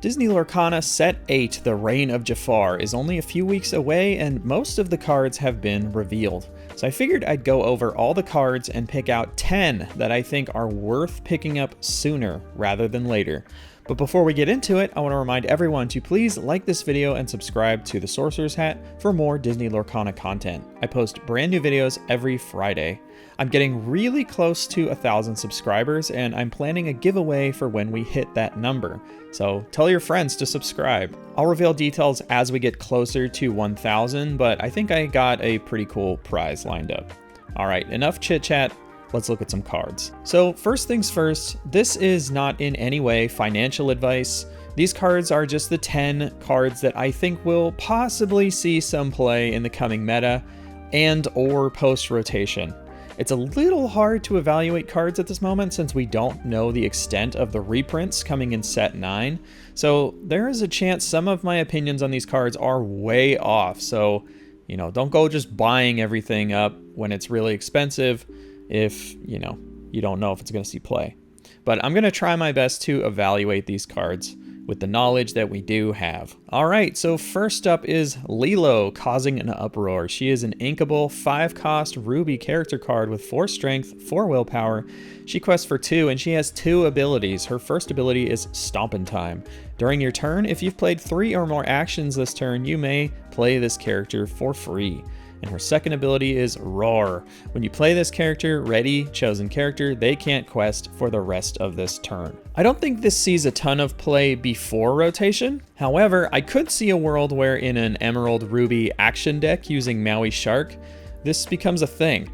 Disney Lorcana Set 8, The Reign of Jafar, is only a few weeks away and most of the cards have been revealed. So I figured I'd go over all the cards and pick out 10 that I think are worth picking up sooner rather than later. But before we get into it, I want to remind everyone to please like this video and subscribe to the Sorcerer's Hat for more Disney Lorcana content. I post brand new videos every Friday. I'm getting really close to 1,000 subscribers and I'm planning a giveaway for when we hit that number. So tell your friends to subscribe. I'll reveal details as we get closer to 1,000, but I think I got a pretty cool prize lined up. All right, enough chit chat. Let's look at some cards. So first things first, this is not in any way financial advice. These cards are just the 10 cards that I think will possibly see some play in the coming meta and or post-rotation. It's a little hard to evaluate cards at this moment since we don't know the extent of the reprints coming in set 9. So there is a chance some of my opinions on these cards are way off. So, don't go just buying everything up when it's really expensive if, you don't know if it's going to see play. But I'm going to try my best to evaluate these cards with the knowledge that we do have. All right, so first up is Lilo, Causing an Uproar. She is an inkable 5-cost ruby character card with 4 strength, 4 willpower. She quests for 2 and she has 2 abilities. Her first ability is Stompin' Time. During your turn, if you've played 3 or more actions this turn, you may play this character for free. And her second ability is Roar. When you play this character, ready, chosen character, they can't quest for the rest of this turn. I don't think this sees a ton of play before rotation. However, I could see a world where in an Emerald Ruby action deck using Maui Shark, this becomes a thing.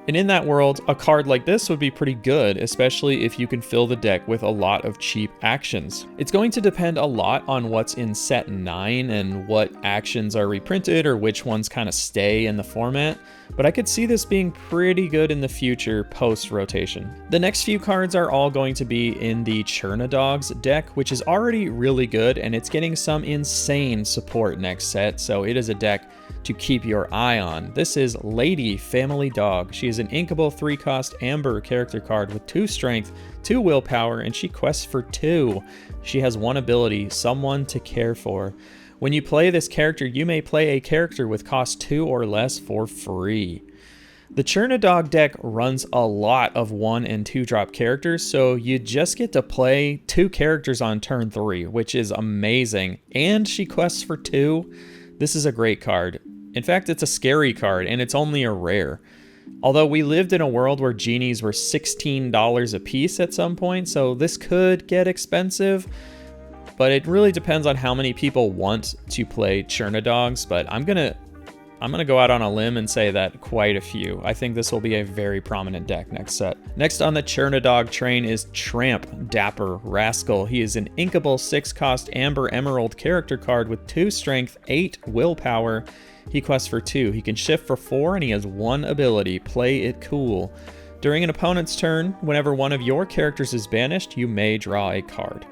And in that world, a card like this would be pretty good, especially if you can fill the deck with a lot of cheap actions. It's going to depend a lot on what's in set 9 and what actions are reprinted or which ones kind of stay in the format, but I could see this being pretty good in the future post-rotation. The next few cards are all going to be in the Churnadogs deck, which is already really good and it's getting some insane support next set, so it is a deck to keep your eye on. This is Lady Family Dog. She is an inkable 3-cost amber character card with 2 strength, 2 willpower, and she quests for 2. She has 1 ability, Someone to Care For. When you play this character, you may play a character with cost 2 or less for free. The Churnadog deck runs a lot of 1 and 2 drop characters, so you just get to play 2 characters on turn 3, which is amazing. And she quests for 2. This is a great card. In fact, it's a scary card, and it's only a rare. Although we lived in a world where genies were $16 a piece at some point, so this could get expensive, but it really depends on how many people want to play Churnadogs, but I'm gonna go out on a limb and say that quite a few. I think this will be a very prominent deck next set. Next on the Churnadog train is Tramp, Dapper Rascal. He is an inkable 6-cost Amber Emerald character card with 2 strength, 8 willpower. He quests for 2. He can shift for 4 and he has 1 ability, Play It Cool. During an opponent's turn, whenever one of your characters is banished, you may draw a card.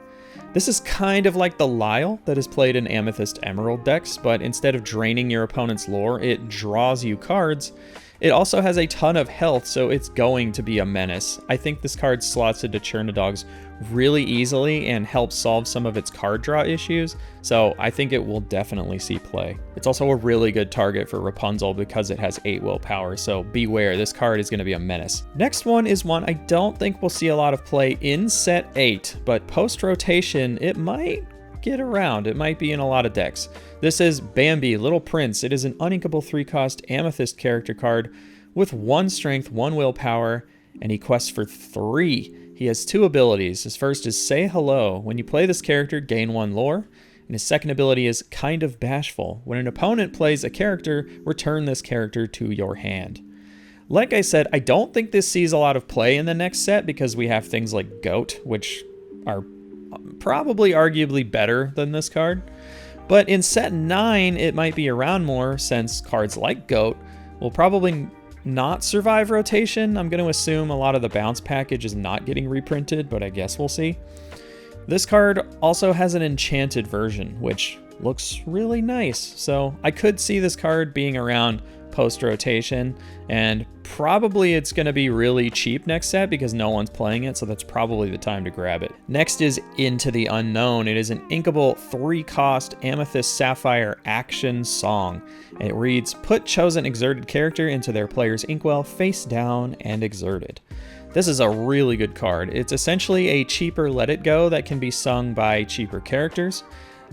This is kind of like the Lyle that is played in Amethyst Emerald decks, but instead of draining your opponent's lore, it draws you cards. It also has a ton of health, so it's going to be a menace. I think this card slots into Churnadogs really easily and helps solve some of its card draw issues, so I think it will definitely see play. It's also a really good target for Rapunzel because it has 8 willpower, so beware, this card is going to be a menace. Next one is one I don't think we'll see a lot of play in set 8, but post-rotation it might get around. It might be in a lot of decks. This is Bambi, Little Prince. It is an uninkable 3-cost Amethyst character card with 1 strength, 1 willpower, and he quests for 3. He has 2 abilities. His first is Say Hello. When you play this character, gain 1 lore. And his second ability is Kind of Bashful. When an opponent plays a character, return this character to your hand. Like I said, I don't think this sees a lot of play in the next set because we have things like Goat, which are probably arguably better than this card. But in set 9, it might be around more since cards like Goat will probably not survive rotation. I'm going to assume a lot of the bounce package is not getting reprinted, but I guess we'll see. This card also has an enchanted version, which looks really nice. So I could see this card being around post-rotation, and probably it's going to be really cheap next set because no one's playing it, so that's probably the time to grab it. Next is Into the Unknown. It is an inkable 3-cost Amethyst Sapphire action song. And it reads, put chosen exerted character into their player's inkwell face down and exerted. This is a really good card. It's essentially a cheaper Let It Go that can be sung by cheaper characters.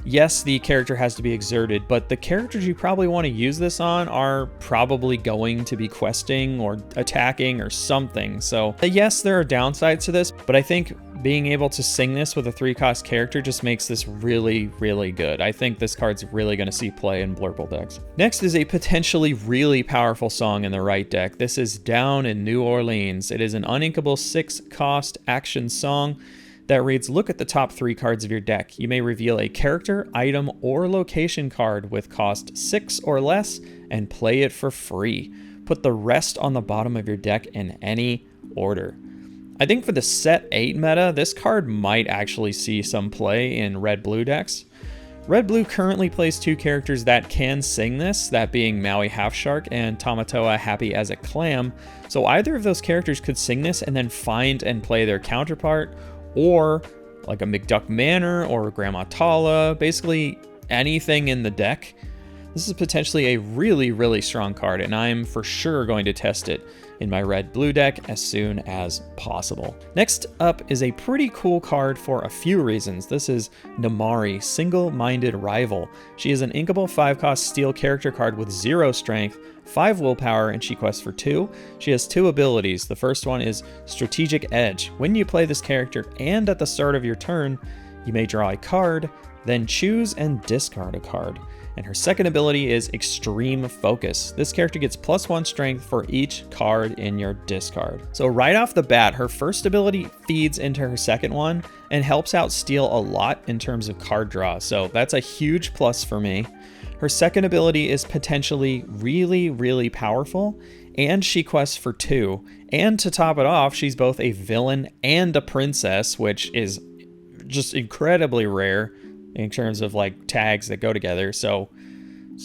Yes, the character has to be exerted, but the characters you probably want to use this on are probably going to be questing or attacking or something. So yes, there are downsides to this, but I think being able to sing this with a 3-cost character just makes this really, really good. I think this card's really going to see play in Blurple decks. Next is a potentially really powerful song in the right deck. This is Down in New Orleans. It is an uninkable 6-cost action song that reads, look at the top 3 cards of your deck. You may reveal a character, item, or location card with cost 6 or less and play it for free. Put the rest on the bottom of your deck in any order. I think for the set 8 meta, this card might actually see some play in red-blue decks. Red-blue currently plays 2 characters that can sing this, that being Maui Halfshark and Tamatoa Happy as a Clam, so either of those characters could sing this and then find and play their counterpart, or like a McDuck Manor or Grandma Tala, basically anything in the deck. This is potentially a really, really strong card, and I'm for sure going to test it in my red-blue deck as soon as possible. Next up is a pretty cool card for a few reasons. This is Namari, Single-Minded Rival. She is an inkable 5-cost steel character card with 0 strength, 5 willpower, and she quests for 2. She has 2 abilities. The first one is Strategic Edge. When you play this character and at the start of your turn, you may draw a card, then choose and discard a card. And her second ability is Extreme Focus. This character gets +1 strength for each card in your discard. So right off the bat, her first ability feeds into her second one and helps out Steel a lot in terms of card draw. So that's a huge plus for me. Her second ability is potentially really, really powerful, and she quests for 2. And to top it off, she's both a villain and a princess, which is just incredibly rare in terms of like tags that go together. So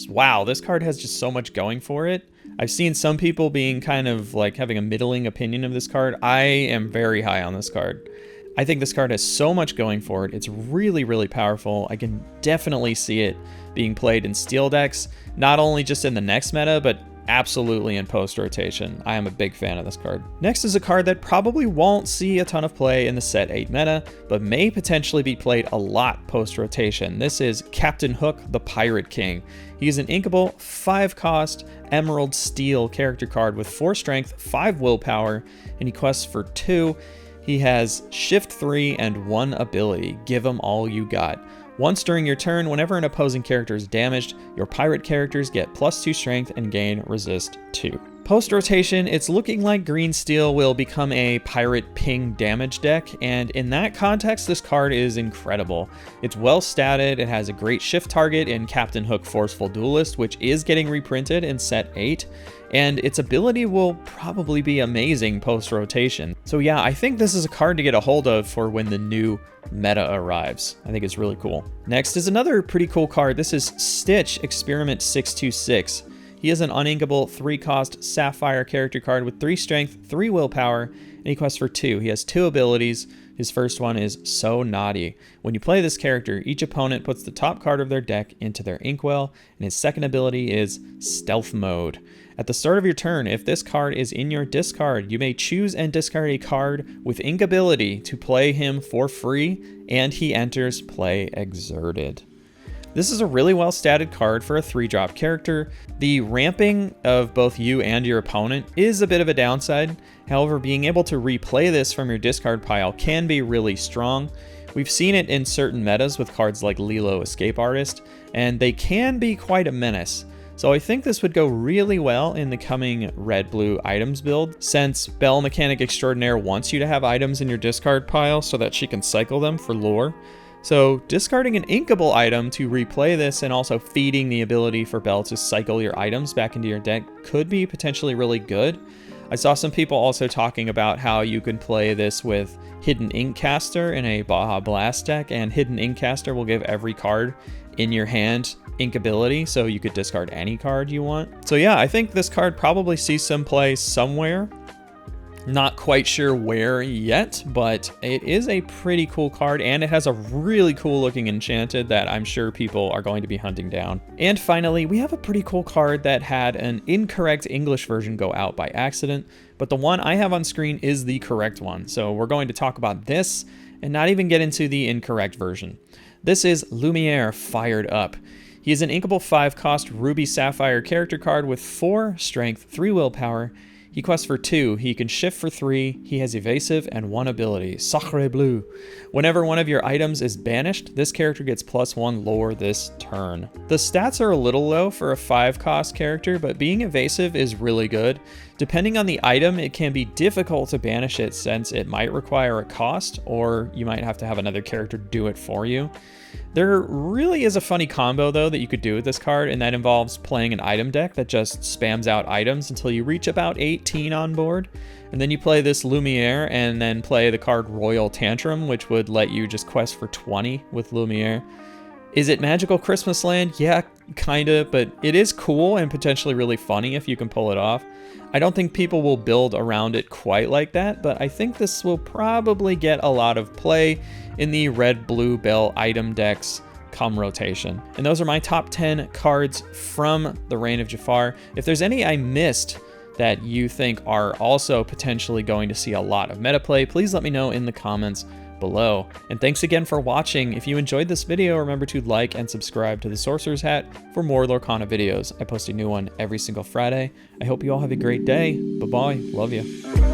wow, this card has just so much going for it. I've seen some people being kind of like having a middling opinion of this card. I am very high on this card. I think this card has so much going for it. It's really, really powerful. I can definitely see it being played in steel decks, not only just in the next meta, but absolutely in post-rotation. I am a big fan of this card. Next is a card that probably won't see a ton of play in the set 8 meta, but may potentially be played a lot post-rotation. This is Captain Hook, the Pirate King. He's an inkable 5-cost Emerald Steel character card with 4 strength, 5 willpower, and he quests for 2. He has Shift 3 and 1 ability, Give 'em All You Got. Once during your turn, whenever an opposing character is damaged, your pirate characters get +2 strength and gain resist 2. Post-rotation, it's looking like Green Steel will become a pirate ping damage deck, and in that context, this card is incredible. It's well statted, it has a great shift target in Captain Hook Forceful Duelist, which is getting reprinted in set 8, and its ability will probably be amazing post-rotation. So yeah, I think this is a card to get a hold of for when the new meta arrives. I think it's really cool. Next is another pretty cool card. This is Stitch, Experiment 626. He is an uninkable 3-cost Sapphire character card with 3 strength, 3 willpower, and he quests for 2. He has 2 abilities. His first one is So Naughty. When you play this character, each opponent puts the top card of their deck into their inkwell, and his second ability is Stealth Mode. At the start of your turn, if this card is in your discard, you may choose and discard a card with ink ability to play him for free, and he enters play exerted. This is a really well statted card for a 3-drop character. The ramping of both you and your opponent is a bit of a downside. However, being able to replay this from your discard pile can be really strong. We've seen it in certain metas with cards like Lilo Escape Artist, and they can be quite a menace. So I think this would go really well in the coming red-blue items build, since Belle Mechanic Extraordinaire wants you to have items in your discard pile so that she can cycle them for lore. So discarding an inkable item to replay this and also feeding the ability for Belle to cycle your items back into your deck could be potentially really good. I saw some people also talking about how you can play this with Hidden Inkcaster in a Baja Blast deck, and Hidden Inkcaster will give every card in your hand ink ability, so you could discard any card you want. So yeah, I think this card probably sees some play somewhere. Not quite sure where yet, but it is a pretty cool card, and it has a really cool looking enchanted that I'm sure people are going to be hunting down. And finally, we have a pretty cool card that had an incorrect English version go out by accident, but the one I have on screen is the correct one. So we're going to talk about this and not even get into the incorrect version. This is Lumiere Fired Up. He is an inkable 5-cost Ruby Sapphire character card with 4 strength, 3 willpower. He quests for 2, he can shift for 3, he has evasive, and 1 ability, Sacre Bleu. Whenever one of your items is banished, this character gets +1 lore this turn. The stats are a little low for a 5-cost character, but being evasive is really good. Depending on the item, it can be difficult to banish it since it might require a cost, or you might have to have another character do it for you. There really is a funny combo though that you could do with this card, and that involves playing an item deck that just spams out items until you reach about 18 on board. And then you play this Lumiere and then play the card Royal Tantrum, which would let you just quest for 20 with Lumiere. Is it Magical Christmas Land? Yeah, kinda, but it is cool and potentially really funny if you can pull it off. I don't think people will build around it quite like that, but I think this will probably get a lot of play in the red, blue, bell item decks come rotation. And those are my top 10 cards from the Reign of Jafar. If there's any I missed that you think are also potentially going to see a lot of meta play, please let me know in the comments below. And thanks again for watching. If you enjoyed this video, remember to like and subscribe to the Sorcerer's Hat for more Lorcana videos. I post a new one every single Friday. I hope you all have a great day. Bye-bye. Love you.